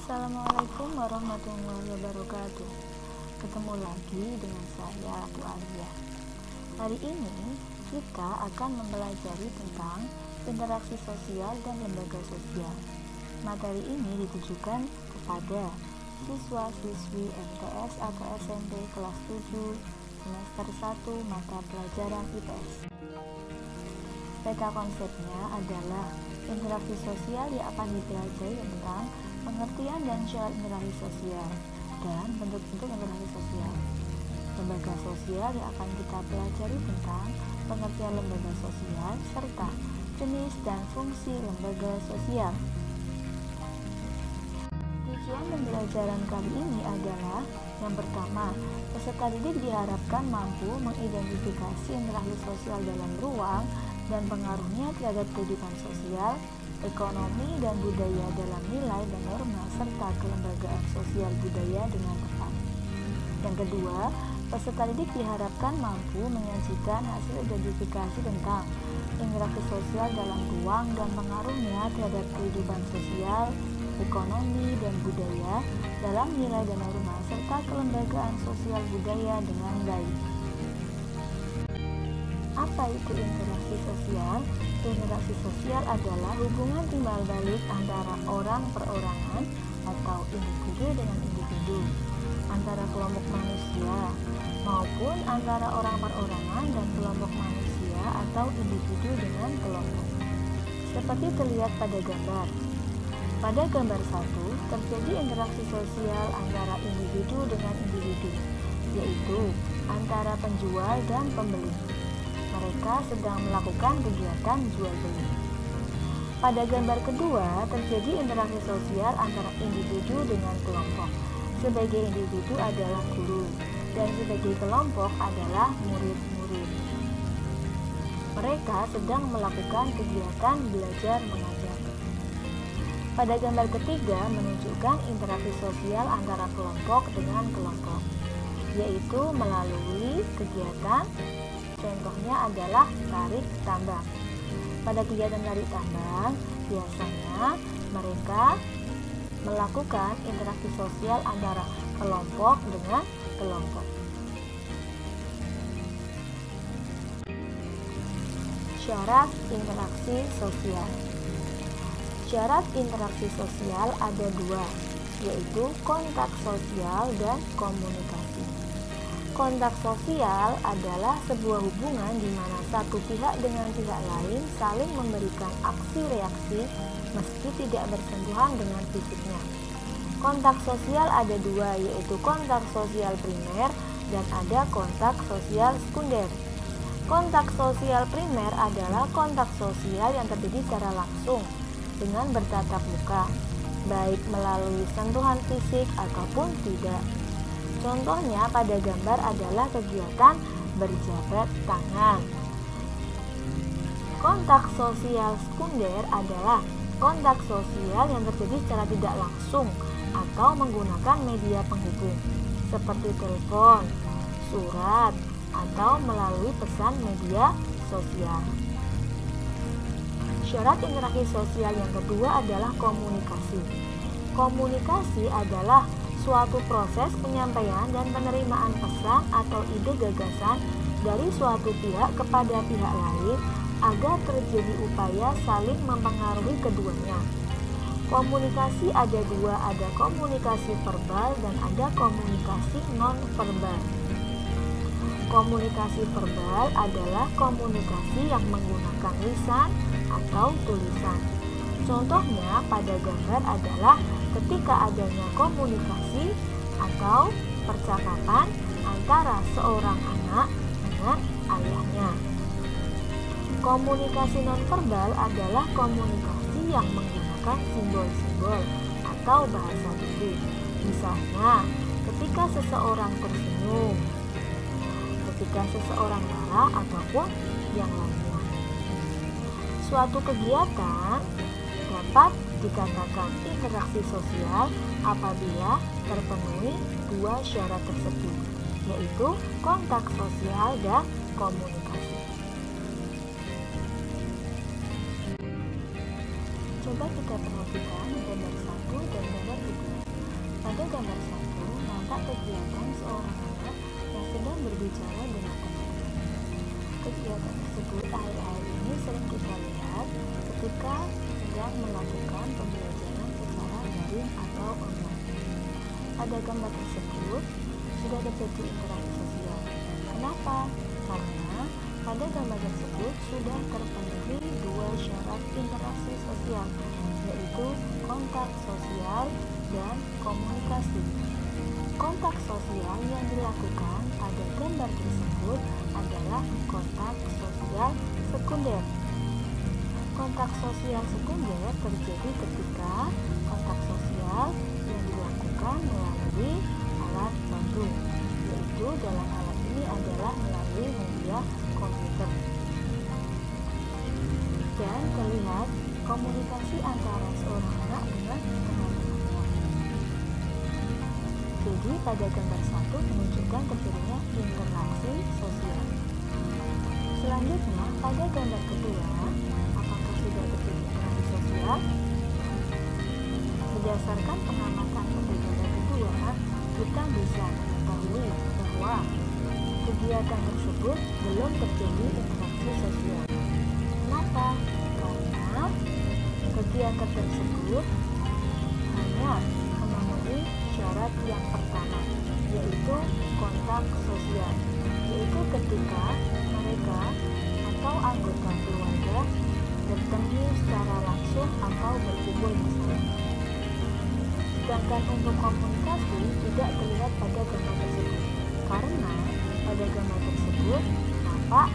Assalamualaikum warahmatullahi wabarakatuh. Ketemu lagi dengan saya, Bu Alia. Hari ini kita akan mempelajari tentang interaksi sosial dan lembaga sosial. Materi ini ditujukan kepada siswa-siswi MTS atau SMP kelas 7 semester 1 mata pelajaran IPS. Peta konsepnya adalah interaksi sosial yang akan dipelajari tentang pengertian dan syarat interaksi sosial dan bentuk-bentuk interaksi sosial. Lembaga sosial yang akan kita pelajari tentang pengertian lembaga sosial serta jenis dan fungsi lembaga sosial. Tujuan pembelajaran kali ini adalah yang pertama, peserta didik diharapkan mampu mengidentifikasi interaksi sosial dalam ruang dan pengaruhnya terhadap kehidupan sosial, ekonomi, dan budaya dalam nilai dan norma serta kelembagaan sosial budaya dengan tepat. Yang kedua, peserta didik diharapkan mampu menyajikan hasil identifikasi tentang interaksi sosial dalam ruang dan pengaruhnya terhadap kehidupan sosial, ekonomi, dan budaya dalam nilai dan norma serta kelembagaan sosial budaya dengan baik. Apa itu interaksi sosial? Interaksi sosial adalah hubungan timbal balik antara orang perorangan atau individu dengan individu, antara kelompok manusia, maupun antara orang perorangan dan kelompok manusia atau individu dengan kelompok. Seperti terlihat pada gambar. Pada gambar 1, terjadi interaksi sosial antara individu dengan individu, yaitu antara penjual dan pembeli. Mereka sedang melakukan kegiatan jual beli. Pada gambar kedua, terjadi interaksi sosial antara individu dengan kelompok. Sebagai individu adalah guru, dan sebagai kelompok adalah murid-murid. Mereka sedang melakukan kegiatan belajar mengajar. Pada gambar ketiga menunjukkan interaksi sosial antara kelompok dengan kelompok, yaitu melalui kegiatan. Contohnya adalah tarik tambang. Pada kegiatan tarik tambang, biasanya mereka melakukan interaksi sosial antara kelompok dengan kelompok. Syarat interaksi sosial. Syarat interaksi sosial ada dua, yaitu kontak sosial dan komunikasi. Kontak sosial adalah sebuah hubungan di mana satu pihak dengan pihak lain saling memberikan aksi-reaksi meski tidak bersentuhan dengan fisiknya. Kontak sosial ada dua, yaitu kontak sosial primer dan ada kontak sosial sekunder. Kontak sosial primer adalah kontak sosial yang terjadi secara langsung dengan bertatap muka, baik melalui sentuhan fisik ataupun tidak. Contohnya pada gambar adalah kegiatan berjabat tangan. Kontak sosial sekunder adalah kontak sosial yang terjadi secara tidak langsung atau menggunakan media penghubung seperti telepon, surat, atau melalui pesan media sosial. Syarat interaksi sosial yang kedua adalah komunikasi. Komunikasi adalah suatu proses penyampaian dan penerimaan pesan atau ide gagasan dari suatu pihak kepada pihak lain agar terjadi upaya saling mempengaruhi keduanya. Komunikasi ada dua, ada komunikasi verbal dan ada komunikasi non-verbal. Komunikasi verbal adalah komunikasi yang menggunakan lisan atau tulisan. Contohnya pada gambar adalah ketika adanya komunikasi atau percakapan antara seorang anak dengan ayahnya. Komunikasi nonverbal adalah komunikasi yang menggunakan simbol-simbol atau bahasa tubuh. Misalnya, ketika seseorang tersenyum, ketika seseorang marah, ataupun yang lainnya. Suatu kegiatan dapat dikatakan interaksi sosial apabila terpenuhi dua syarat tersebut, yaitu kontak sosial dan komunikasi. Coba kita perhatikan gambar 1 dan gambar 2. kegiatan seorang anak yang sedang berbicara dengan teman-teman. Kegiatan tersebut akhir-akhir ini sering kita lihat ketika sedang melakukan pembelajaran secara daring atau online. Pada gambar tersebut sudah terjadi interaksi sosial. Kenapa? Karena pada gambar tersebut sudah terpenuhi dua syarat interaksi sosial, yaitu kontak sosial dan komunikasi. Kontak sosial yang dilakukan pada gambar tersebut adalah kontak sosial sekunder. Kontak sosial sekunder terjadi ketika kontak sosial yang dilakukan melalui alat bantu, yaitu dalam alat ini adalah melalui media komputer. Dan terlihat komunikasi antara seorang anak dengan teman-temannya. Jadi pada gambar 1 menunjukkan terjadinya interaksi sosial. Selanjutnya pada gambar kedua, apakah sudah terjadi interaksi sosial? Berdasarkan pengamatan pada gambar kedua, kita bisa mengetahui bahwa kegiatan tersebut belum terjadi interaksi sosial. Kenapa? Karena kegiatan tersebut hanya memenuhi syarat yang pertama, yaitu kontak sosial, yaitu ketika mereka atau anggota keluarga bertemu secara langsung atau berkumpul bersama. Sedangkan untuk komunikasi tidak terlihat pada gambar tersebut, karena pada gambar tersebut nampak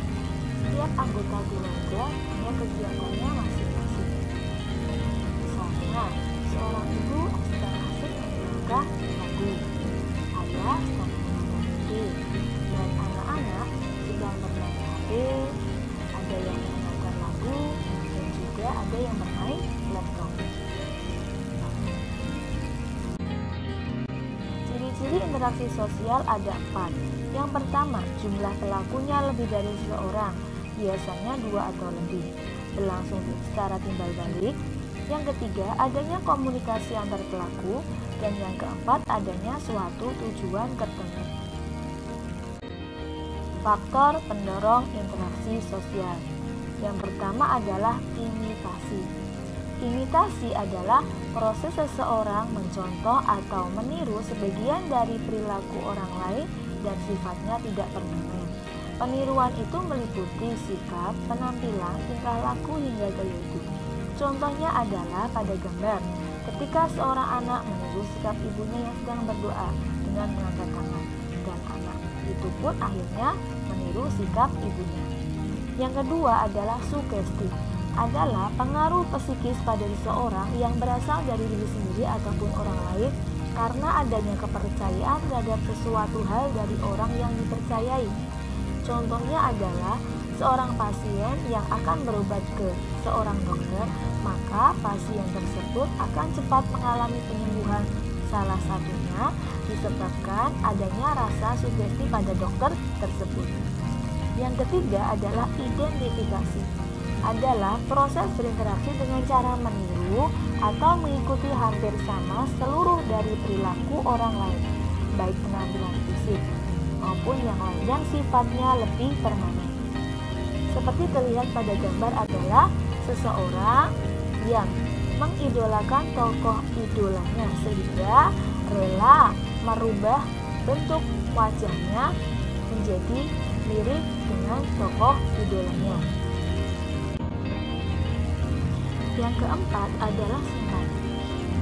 setiap anggota keluarga punya kegiatannya masing-masing. Misalnya, seorang ibu sedang asik mendengarkan lagu, ayah sedang menonton TV, dan anak-anak sedang bermain HP, ada yang mendengarkan lagu, dan juga ada yang bermain laptop. Ciri-ciri interaksi sosial ada 4. Yang pertama, jumlah pelakunya lebih dari seorang, biasanya 2 atau lebih, berlangsung secara timbal balik. Yang ketiga, adanya komunikasi antar pelaku. Dan yang keempat, adanya suatu tujuan tertentu. Faktor pendorong interaksi sosial. Yang pertama adalah imitasi. Imitasi adalah proses seseorang mencontoh atau meniru sebagian dari perilaku orang lain dan sifatnya tidak permanen. Peniruan itu meliputi sikap, penampilan, tingkah laku hingga gaya hidup. Contohnya adalah pada gambar, ketika seorang anak meniru sikap ibunya yang sedang berdoa dengan mengangkat tangan, dan anak itu pun akhirnya meniru sikap ibunya. Yang kedua adalah sugesti, adalah pengaruh psikis pada seseorang yang berasal dari diri sendiri ataupun orang lain karena adanya kepercayaan terhadap sesuatu hal dari orang yang dipercayai. Contohnya adalah seorang pasien yang akan berobat ke seorang dokter, maka pasien tersebut akan cepat mengalami penyembuhan. Salah satunya disebabkan adanya rasa sugesti pada dokter tersebut. Yang ketiga adalah identifikasi, adalah proses berinteraksi dengan cara meniru atau mengikuti hampir sama seluruh dari perilaku orang lain, baik penampilan fisik maupun yang lain yang sifatnya lebih permanen. Seperti terlihat pada gambar adalah seseorang yang mengidolakan tokoh idolanya sehingga rela merubah bentuk wajahnya menjadi mirip dengan tokoh idolanya. Yang keempat adalah simpati.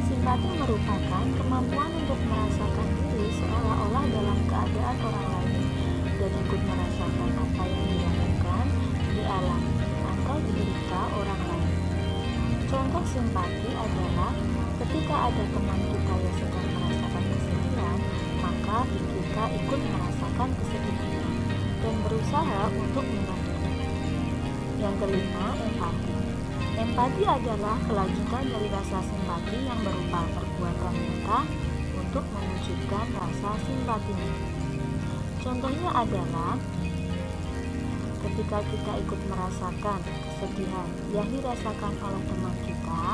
Simpati merupakan kemampuan untuk merasakan diri seolah-olah dalam keadaan orang lain dan ikut merasakan apa yang dilakukan, dialami, atau diderita orang lain. Contoh simpati adalah ketika ada teman kita yang sedang merasakan kesedihan, maka kita ikut merasakan kesedihan dan berusaha untuk membantunya. Yang kelima, empati. Empati adalah kelanjutan dari rasa simpati yang berupa perbuatan nyata untuk mewujudkan rasa simpati. Contohnya adalah ketika kita ikut merasakan kesedihan yang dirasakan oleh teman kita,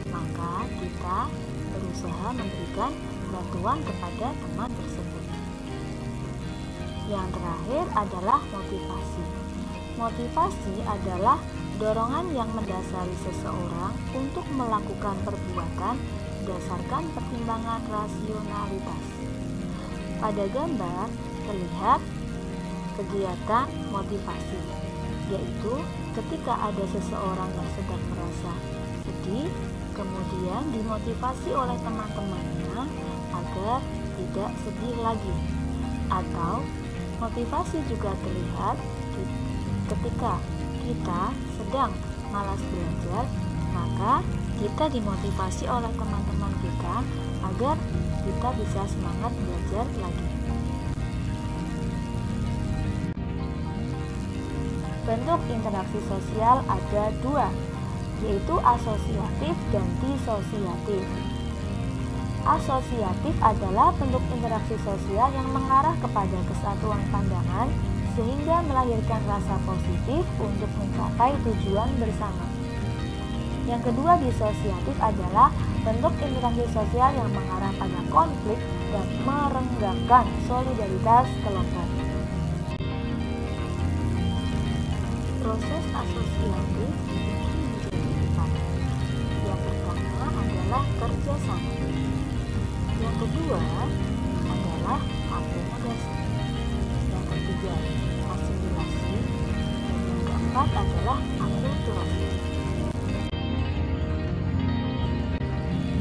maka kita berusaha memberikan bantuan kepada teman tersebut. Yang terakhir adalah motivasi. Motivasi adalah dorongan yang mendasari seseorang untuk melakukan perbuatan berdasarkan pertimbangan rasionalitas. Pada gambar terlihat kegiatan motivasi, yaitu ketika ada seseorang yang sedang merasa sedih, kemudian dimotivasi oleh teman-temannya agar tidak sedih lagi. Atau motivasi juga terlihat ketika kita sedang malas belajar, maka kita dimotivasi oleh teman-teman kita agar kita bisa semangat belajar lagi. Bentuk interaksi sosial ada dua, yaitu asosiatif dan disosiatif. Asosiatif adalah bentuk interaksi sosial yang mengarah kepada kesatuan pandangan sehingga melahirkan rasa positif untuk mencapai tujuan bersama. Yang kedua, disosiatif adalah bentuk interaksi sosial yang mengarah pada konflik dan merenggangkan solidaritas kelompok. Proses asosiatif dibagi menjadi 4. Yang pertama adalah kerjasama. Yang kedua adalah akomodasi. Yang ketiga asimilasi. Dan yang keempat adalah akulturasi.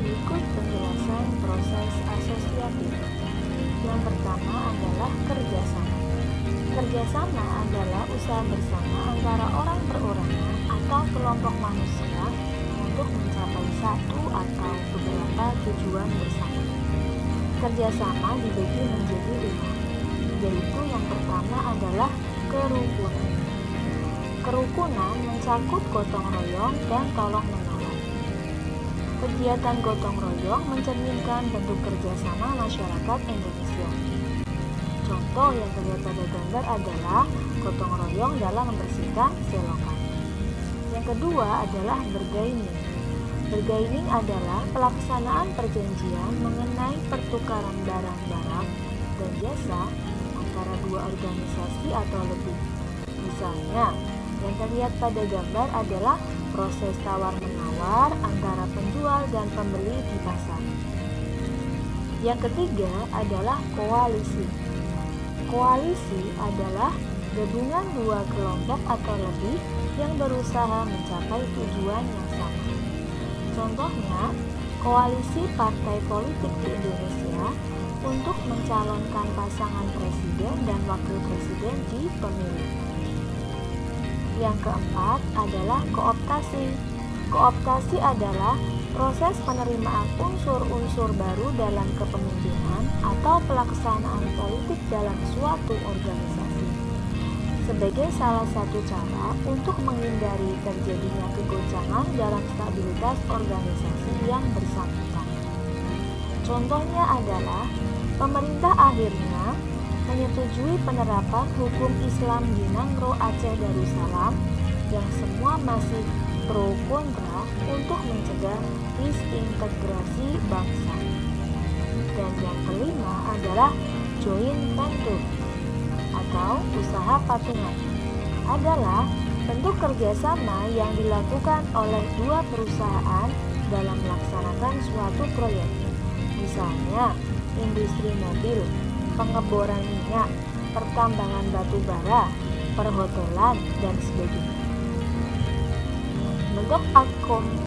Berikut penjelasan proses asosiatif. Yang pertama adalah kerjasama. Kerjasama adalah usaha bersama antara orang perorangan atau kelompok manusia untuk mencapai satu atau beberapa tujuan bersama. Kerjasama dibagi menjadi 5, yaitu yang pertama adalah kerukunan. Kerukunan mencakup gotong royong dan tolong menolong. Kegiatan gotong royong mencerminkan bentuk kerjasama masyarakat Indonesia. Contoh yang terlihat pada gambar adalah gotong royong dalam membersihkan selokan. Yang kedua adalah bergaining. Bergaining adalah pelaksanaan perjanjian mengenai pertukaran barang-barang dan jasa antara dua organisasi atau lebih. Misalnya, yang terlihat pada gambar adalah proses tawar-menawar antara penjual dan pembeli di pasar. Yang ketiga adalah koalisi. Koalisi adalah gabungan dua kelompok atau lebih yang berusaha mencapai tujuan yang sama. Contohnya, koalisi partai politik di Indonesia untuk mencalonkan pasangan presiden dan wakil presiden di pemilu. Yang keempat adalah kooptasi. Kooptasi adalah proses penerimaan unsur-unsur baru dalam kepemimpinan atau pelaksanaan politik dalam suatu organisasi sebagai salah satu cara untuk menghindari terjadinya kegoncangan dalam stabilitas organisasi yang bersangkutan. Contohnya adalah pemerintah akhirnya menyetujui penerapan hukum Islam di Nangro Aceh Darussalam yang semua masih pro kontra untuk mencegah disintegrasi bangsa. Dan yang kelima adalah joint venture atau usaha patungan, adalah bentuk kerjasama yang dilakukan oleh dua perusahaan dalam melaksanakan suatu proyek. Misalnya, industri mobil, pengeboran minyak, pertambangan batu bara, perhotelan, dan sebagainya.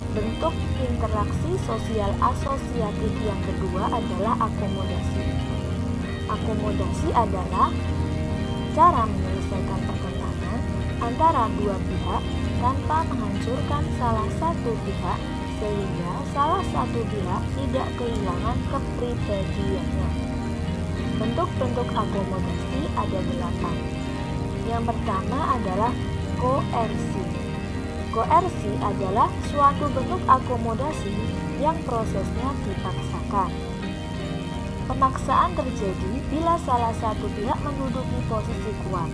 Bentuk interaksi sosial asosiatif yang kedua adalah akomodasi. Akomodasi adalah cara menyelesaikan pertentangan antara dua pihak tanpa menghancurkan salah satu pihak sehingga salah satu pihak tidak kehilangan kepribadiannya. Bentuk-bentuk akomodasi ada 8. Yang pertama adalah koersi. Koersi adalah suatu bentuk akomodasi yang prosesnya dipaksakan. Pemaksaan terjadi bila salah satu pihak menduduki posisi kuat,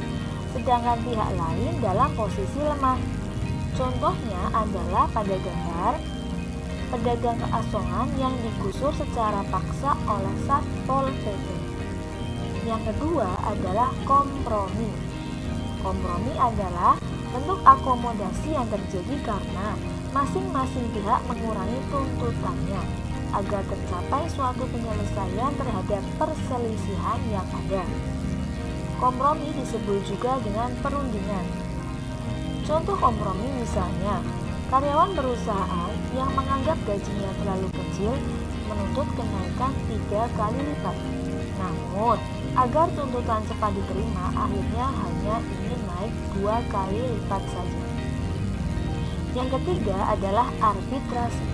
sedangkan pihak lain dalam posisi lemah. Contohnya adalah pada gambar, pedagang keasongan yang digusur secara paksa oleh Satpol PP. Yang kedua adalah kompromi. Kompromi adalah bentuk akomodasi yang terjadi karena masing-masing pihak mengurangi tuntutannya agar tercapai suatu penyelesaian terhadap perselisihan yang ada. Kompromi disebut juga dengan perundingan. Contoh kompromi misalnya, karyawan perusahaan yang menganggap gajinya terlalu kecil menuntut kenaikan 3 kali lipat. Namun, agar tuntutan cepat diterima, akhirnya hanya ingin naik 2 kali lipat saja. Yang ketiga adalah arbitrasi.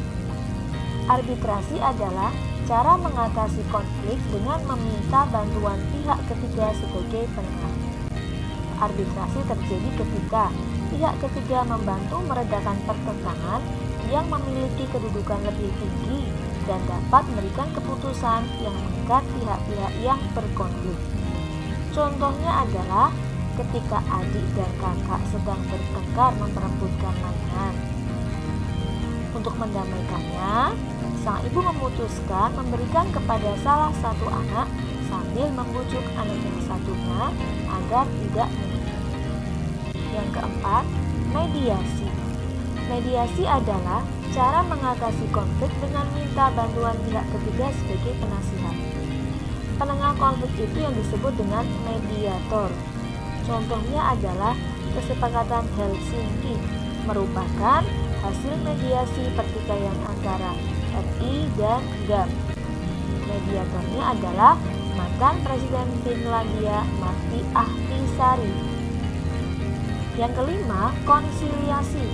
Arbitrasi adalah cara mengatasi konflik dengan meminta bantuan pihak ketiga sebagai penengah. Arbitrasi terjadi ketika pihak ketiga membantu meredakan pertentangan yang memiliki kedudukan lebih tinggi dan dapat memberikan keputusan yang mengikat pihak-pihak yang berkonflik. Contohnya adalah ketika adik dan kakak sedang bertengkar memperebutkan mainan. Untuk mendamaikannya, sang ibu memutuskan memberikan kepada salah satu anak sambil membujuk anak yang satunya agar tidak menyerah. Yang keempat, mediasi. Mediasi adalah cara mengatasi konflik dengan minta bantuan pihak ketiga sebagai penasihat. Penengah konflik itu yang disebut dengan mediator. Contohnya adalah kesepakatan Helsinki, merupakan hasil mediasi pertikaian antara RI dan GAM. Mediatornya adalah mantan Presiden Finlandia Martti Ahtisaari. Yang kelima, konsiliasi.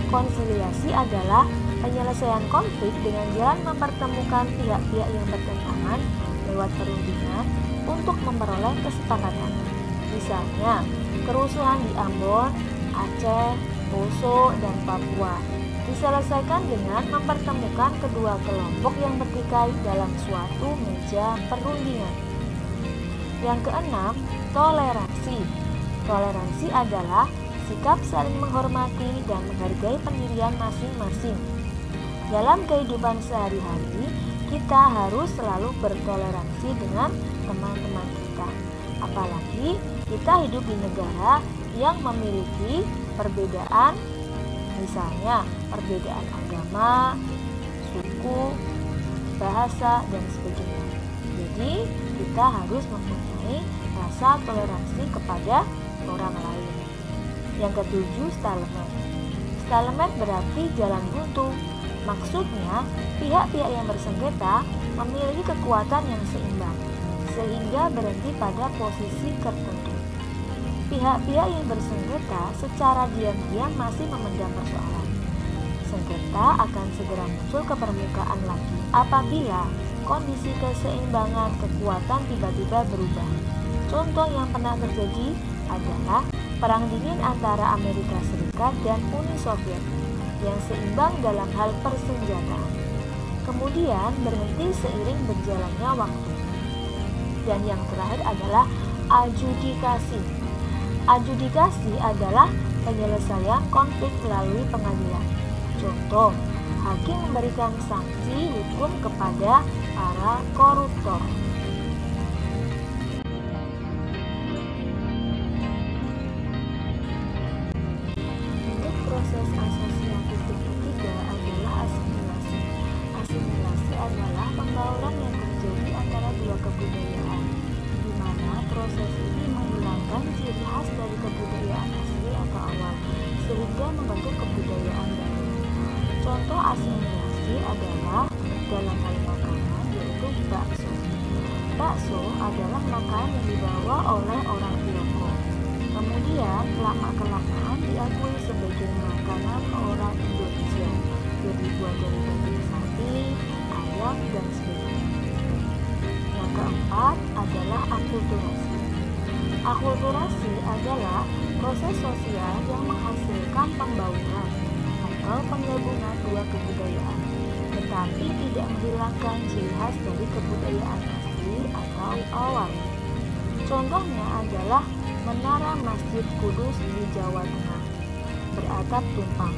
Konsiliasi adalah penyelesaian konflik dengan jalan mempertemukan pihak-pihak yang bertentangan lewat perundingan untuk memperoleh kesepakatan. Misalnya, kerusuhan di Ambon, Aceh, Poso, dan Papua diselesaikan dengan mempertemukan kedua kelompok yang bertikai dalam suatu meja perundingan. Yang keenam, toleransi. Toleransi adalah sikap saling menghormati dan menghargai pendirian masing-masing. Dalam kehidupan sehari-hari, kita harus selalu bertoleransi dengan teman-teman kita. Apalagi kita hidup di negara yang memiliki perbedaan, misalnya perbedaan agama, suku, bahasa, dan sebagainya. Jadi, kita harus mempunyai rasa toleransi kepada orang lain. Yang ketujuh, stalemate. Stalemate berarti jalan buntu. Maksudnya, pihak-pihak yang bersengketa memiliki kekuatan yang seimbang, sehingga berhenti pada posisi tertentu. Pihak-pihak yang bersengketa secara diam-diam masih memendam persoalan. Sengketa akan segera muncul ke permukaan lagi apabila kondisi keseimbangan kekuatan tiba-tiba berubah. Contoh yang pernah terjadi adalah Perang Dingin antara Amerika Serikat dan Uni Soviet yang seimbang dalam hal persenjataan. Kemudian berhenti seiring berjalannya waktu. Dan yang terakhir adalah adjudikasi. Adjudikasi adalah penyelesaian konflik melalui pengadilan. Contoh, hakim memberikan sanksi hukum kepada para koruptor. Untuk proses asosiatif yang ketiga adalah asimilasi. Asimilasi adalah pembauran yang terjadi antara dua kebudayaan, di mana proses ini menghilangkan ciri khas dari kebudayaan asli atau awal, sehingga membentuk kebudayaan baru. Contoh asimilasi adalah dalam hal makanan, yaitu bakso. Bakso adalah makanan yang dibawa oleh orang Tiongkok. Kemudian lama-kelamaan diakui sebagai makanan orang Indonesia, yang dibuat dari daging sapi, ayam, dan sebagainya. Yang keempat adalah akulturasi. Akulturasi adalah proses sosial yang menghasilkan pembauran atau penggabungan dua kebudayaan, tetapi tidak menghilangkan ciri khas dari kebudayaan asli atau awal. Contohnya adalah Menara Masjid Kudus di Jawa Tengah, beratap tumpang.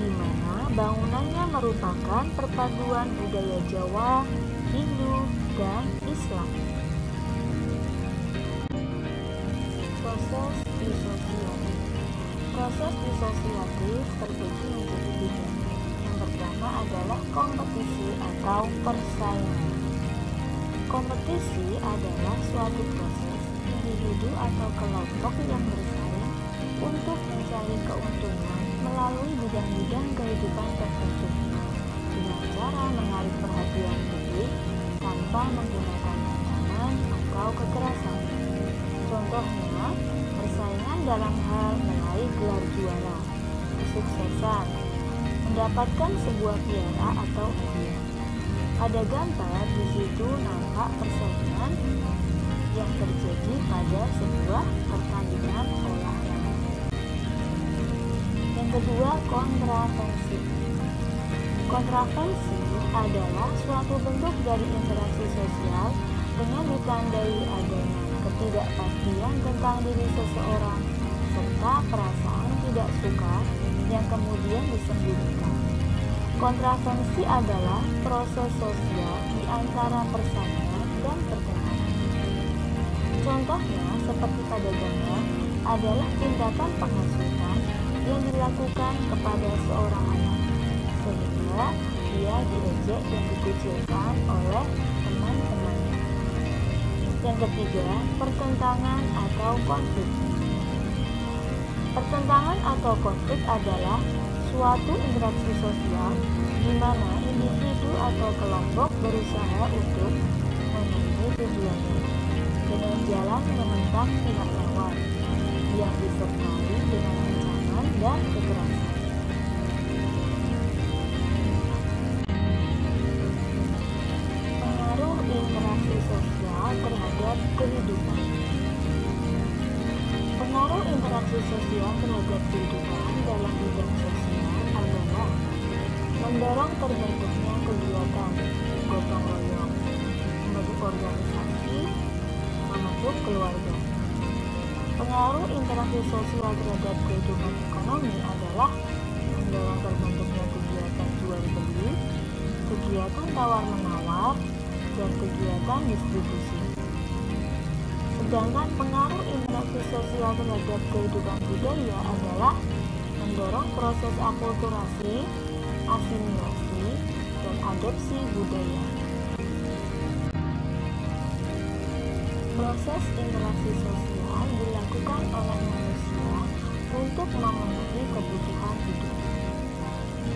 di mana bangunannya merupakan perpaduan budaya Jawa, Hindu, dan Islam. Proses disosiatif. Proses disosiatif terbagi menjadi tiga. Yang pertama adalah kompetisi atau persaingan. Kompetisi adalah suatu proses individu atau kelompok yang bersaing untuk mencari keuntungan melalui bidang-bidang kehidupan tertentu dengan cara menarik perhatian publik tanpa menggunakan ancaman atau kekerasan. Contohnya, persaingan dalam hal meraih gelar juara, kesuksesan, mendapatkan sebuah piala atau hadiah. Pada gambar di situ nampak persaingan yang terjadi pada sebuah pertandingan olahraga. Yang kedua, kontravensi. Kontravensi adalah suatu bentuk dari interaksi sosial dengan ditandai adanya ketidakpastian tentang diri seseorang serta perasaan tidak suka yang kemudian disembunyikan. Kontravensi adalah proses sosial di antara persaingan dan pertentangan. Contohnya seperti pada gambar adalah tindakan penghasutan yang dilakukan kepada seorang anak sehingga dia diejek dan dikucilkan oleh teman-temannya. Yang ketiga, pertentangan atau konflik. Pertentangan atau konflik adalah suatu interaksi sosial di mana individu atau kelompok berusaha untuk memenuhi tujuannya dengan jalan menentang pihak lawan yang disertai dengan ancaman dan kekerasan. Pengaruh interaksi sosial terhadap kehidupan. Pengaruh interaksi sosial terhadap kehidupan dalam bidang sosial adalah mendorong terbentuknya kegiatan gotong royong, membentuk organisasi, membentuk keluarga. Pengaruh interaksi sosial terhadap kehidupan ekonomi adalah mendorong terbentuknya kegiatan jual beli, kegiatan tawar menawar, dan kegiatan distribusi. Sedangkan pengaruh interaksi sosial terhadap kehidupan budaya adalah mendorong proses akulturasi, asimilasi, dan adopsi budaya. Proses interaksi sosial dilakukan oleh manusia untuk memenuhi kebutuhan hidup.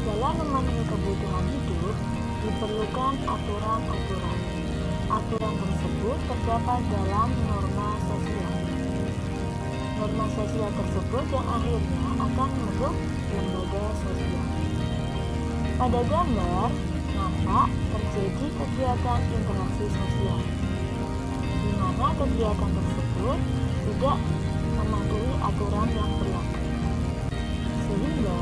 Dalam memenuhi kebutuhan hidup, diperlukan aturan-aturan. Aturan tersebut terdapat dalam norma sosial. Norma sosial tersebut yang akhirnya akan membentuk lembaga sosial. Pada gambar, nampak terjadi kegiatan interaksi sosial, di mana kegiatan tersebut tidak mematuhi aturan yang berlaku, sehingga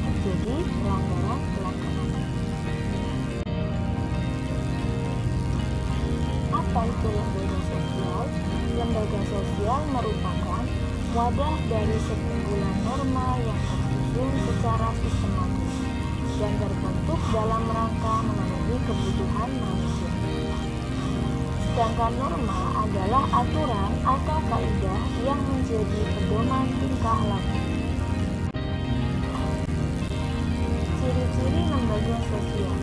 terjadi pelanggaran pelaksanaan. Apa itu lembaga sosial? Lembaga sosial merupakan wadah dari sekumpulan norma yang tersusun secara sistematis dan terbentuk dalam rangka memenuhi kebutuhan manusia. Sedangkan norma adalah aturan atau kaidah yang menjadi pedoman tingkah laku. Ciri-ciri lembaga sosial.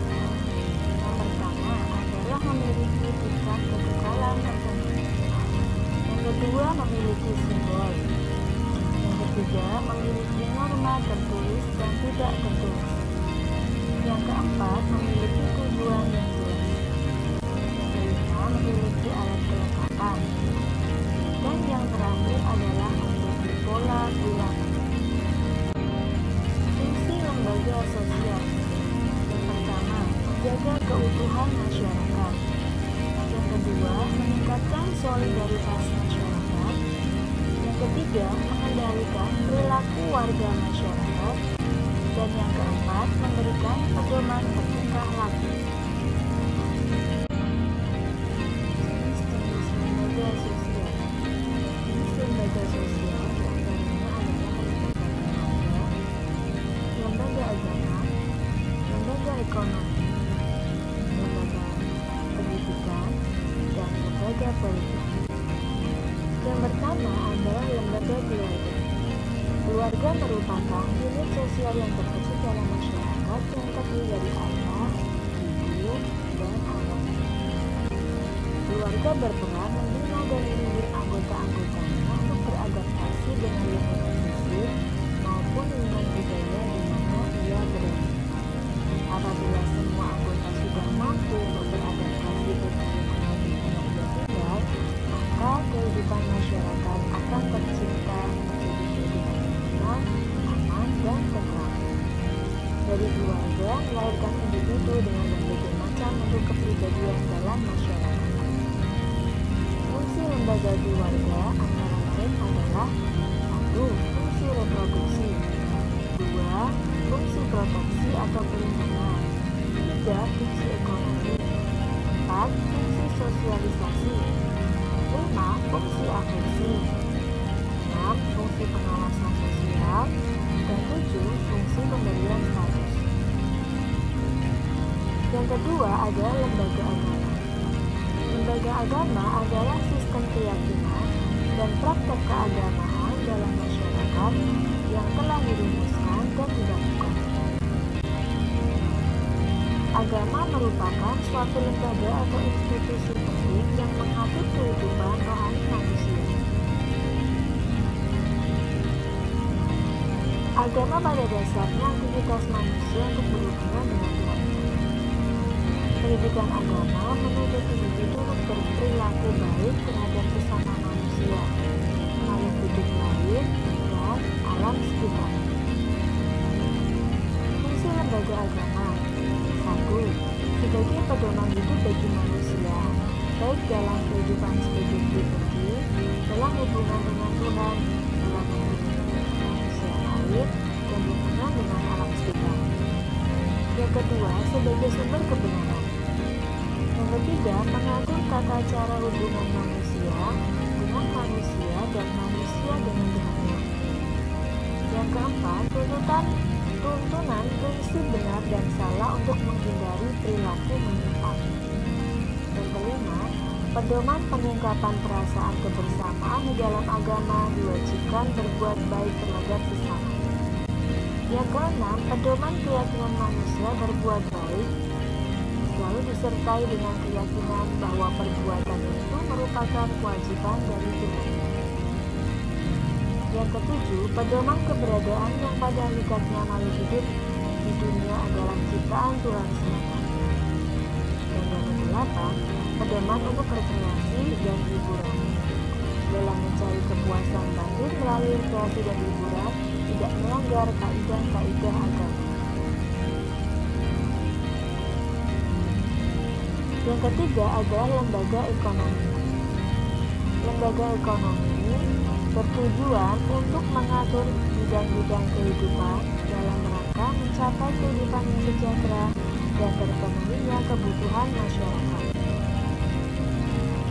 Yang pertama adalah memiliki tingkat kekekalan tertentu. Yang kedua, memiliki simbol. Yang ketiga, memiliki norma tertulis dan tidak tertulis. Yang keempat, memiliki tujuan yang jelas. Yang kelima, memiliki alat kelengkapan. Dan yang terakhir adalah memiliki pola perilaku. Fungsi lembaga sosial. Yang pertama, menjaga keutuhan masyarakat. Yang kedua, meningkatkan solidaritas masyarakat. Yang ketiga, mengendalikan perilaku warga masyarakat. Dan yang keempat, memberikan pedoman bertingkah laku. Jenis lembaga sosial. Jenis lembaga sosial diantaranya adalah lembaga agama, politik. Yang pertama adalah lembaga keluarga. Keluarga merupakan unit sosial yang terkecil dalam masyarakat yang terdiri dari ayah, ibu, dan anak. Keluarga berperan membina dan mendidik anggota-anggotanya untuk beradaptasi dengan lingkungan fisik maupun lingkungan budaya di mana ia berada. Apabila semua anggota sudah mampu untuk beradaptasi dengan lingkungan di mana ia tinggal, maka kehidupan masyarakat akan tercipta menjadi kehidupan yang tenang, aman, dan tentram. Dari keluarga melahirkan individu dengan berbagai macam bentuk kepribadian dalam masyarakat. Fungsi lembaga keluarga antara lain adalah 1. Fungsi reproduksi, 2. Fungsi proteksi atau perlindungan, 3. Fungsi ekonomi, 4. Fungsi sosialisasi, 5. Fungsi afeksi, 6. Fungsi pengawasan sosial, dan 7. Fungsi pemberian status. Yang kedua adalah lembaga agama. Lembaga agama adalah sistem keyakinan dan praktek keagamaan dalam masyarakat yang telah dirumuskan dan dilakukan. Agama merupakan suatu lembaga atau institusi penting yang mengatur kehidupan rohani manusia. Agama pada dasarnya aktivitas manusia untuk berhubungan dengan Tuhan. Pendidikan agama menuntut individu untuk berperilaku baik terhadap sesama manusia, makhluk hidup lain, dan alam sekitar. Fungsi lembaga agama: 1. Sebagai pedoman hidup bagi manusia, baik dalam kehidupan sebagai pribadi, dalam hubungan dengan Tuhan, dalam hubungan dengan manusia lain, dan hubungan dengan alam sekitar. Yang kedua, sebagai sumber kebenaran. Yang ketiga, mengatur tata cara hubungan manusia dengan manusia dan manusia dengan Tuhan. Yang keempat, tuntunan prinsip benar dan salah untuk menghindari perilaku menyimpang. Yang kelima, pedoman pengungkapan perasaan kebersamaan di dalam agama diwajibkan berbuat baik terhadap sesama. Yang keenam, pedoman keyakinan manusia berbuat baik selalu disertai dengan keyakinan bahwa perbuatan itu merupakan kewajiban dari Tuhan. Yang ketujuh, pedoman keberadaan yang pada hakikatnya makhluk hidup di dunia adalah ciptaan Tuhan semata. Dan yang kedelapan, pedoman untuk rekreasi dan hiburan. Dalam mencari kepuasan batin melalui rekreasi dan hiburan, tidak melanggar kaidah-kaidah agama. Yang ketiga adalah lembaga ekonomi. Lembaga ekonomi bertujuan untuk mengatur bidang-bidang kehidupan dalam rangka mencapai kehidupan yang sejahtera dan terpenuhinya kebutuhan masyarakat.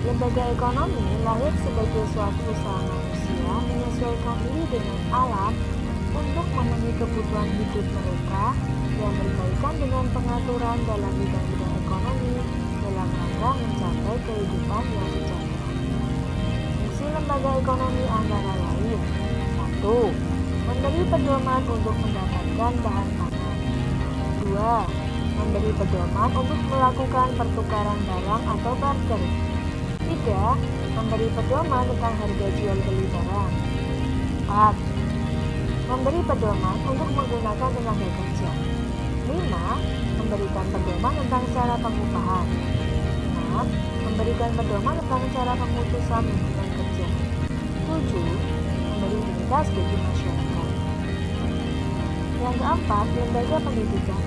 Lembaga ekonomi lahir sebagai suatu usaha manusia menyesuaikan diri dengan alam untuk memenuhi kebutuhan hidup mereka yang berkaitan dengan pengaturan dalam bidang-bidang ekonomi dalam rangka mencapai kehidupan yang sejahtera. Fungsi lembaga ekonomi antara lain: 1. Memberi pedoman untuk mendapatkan bahan pangan. 2. Memberi pedoman untuk melakukan pertukaran barang atau barter. 3. Memberi pedoman tentang harga jual beli barang. 4. Memberi pedoman untuk menggunakan tenaga kerja. 5. Memberikan pedoman tentang cara pengupahan. 6. Memberikan pedoman tentang cara pemutusan hubungan kerja. 7. Memberi identitas bagi masyarakat. Yang keempat, lembaga pendidikan.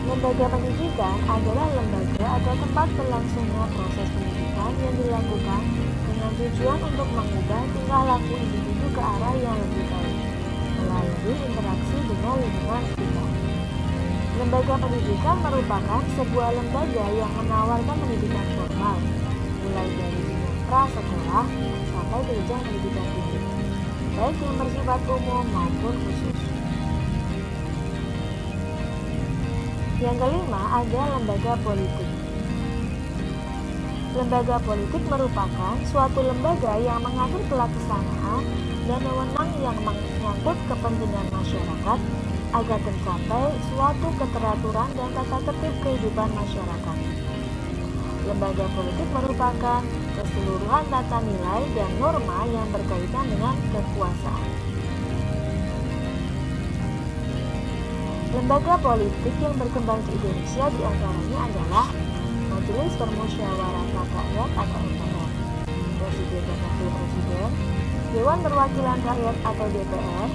Lembaga pendidikan adalah lembaga atau tempat berlangsungnya proses pendidikan yang dilakukan dengan tujuan untuk mengubah tingkah laku individu ke arah yang lebih baik melalui interaksi dengan lingkungan sekitar. Lembaga pendidikan merupakan sebuah lembaga yang menawarkan pendidikan formal, mulai dari jenjang prasekolah sampai ke jenjang pendidikan tinggi, baik yang bersifat umum maupun khusus. Yang kelima ada lembaga politik. Lembaga politik merupakan suatu lembaga yang mengatur pelaksanaan dan wewenang yang menyangkut kepentingan masyarakat agar tercapai suatu keteraturan dan tata tertib kehidupan masyarakat. Lembaga politik merupakan keseluruhan tata nilai dan norma yang berkaitan dengan kekuasaan. Lembaga politik yang berkembang di Indonesia diantaranya adalah Majelis Permusyawaratan Rakyat atau MPR, Presiden dan Wakil Presiden, Dewan Perwakilan Rakyat atau DPR,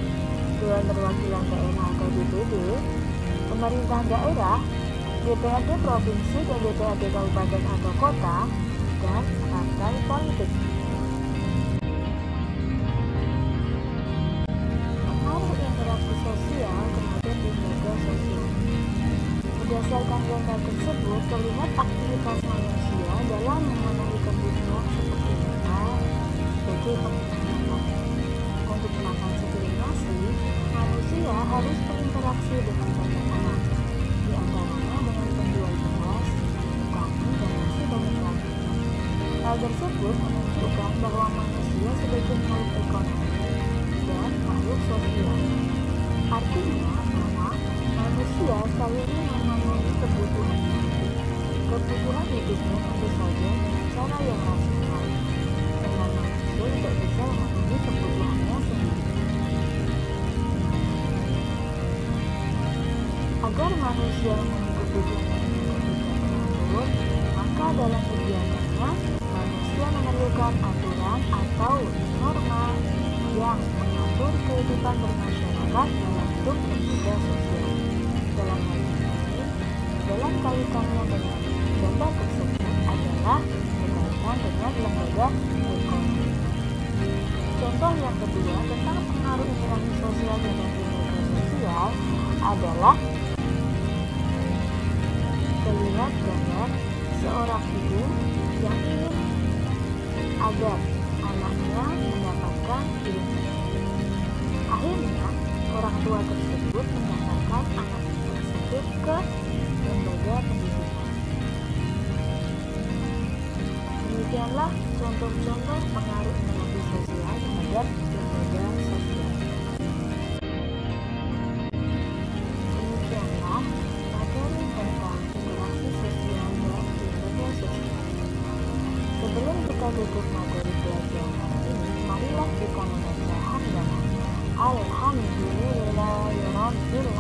Dewan Perwakilan Daerah atau DPD, pemerintah daerah, DPRD provinsi dan DPRD kabupaten atau kota, dan partai politik. Pengaruh interaksi sosial terhadap lembaga sosial. Berdasarkan data tersebut, terlihat aktivitas manusia dalam memenuhi kebutuhan seperti makan sebagai penghidupan. Untuk makan sepiring nasi, manusia harus berinteraksi dengan banyak orang, di antaranya dengan penjual beras, petani, dan masih banyak lagi. Hal tersebut menunjukkan bahwa manusia sebagai makhluk ekonomi dan makhluk sosial. Artinya bahwa manusia selalu memenuhi kebutuhan hidupnya tentu saja dengan cara yang rasional, karena manusia tidak bisa memenuhi kebutuhannya sendiri. Agar manusia memenuhi kebutuhannya dengan teratur, maka dalam kegiatannya manusia memerlukan aturan atau norma yang mengatur kehidupan bermasyarakat dalam bentuk lembaga sosial. Dalam hal ini, dalam kaitannya dengan gambar tersebut adalah berkaitan dengan lembaga ekonomi. Contoh yang kedua tentang pengaruh interaksi sosial dengan lembaga sosial adalah terlihat gambar seorang ibu yang ingin agar anaknya mendapatkan ilmu. Akhirnya, orang tua tersebut mendaftarkan anak tersebut ke lembaga pendidikan. Demikianlah contoh-contoh pengaruh interaksi sosial terhadap lembaga sosial. Demikianlah materi tentang interaksi sosial dan lembaga sosial. Sebelum kita tutup materi pelajaran ini, marilah kita membaca hamdalah. Alhamdulillahirabbil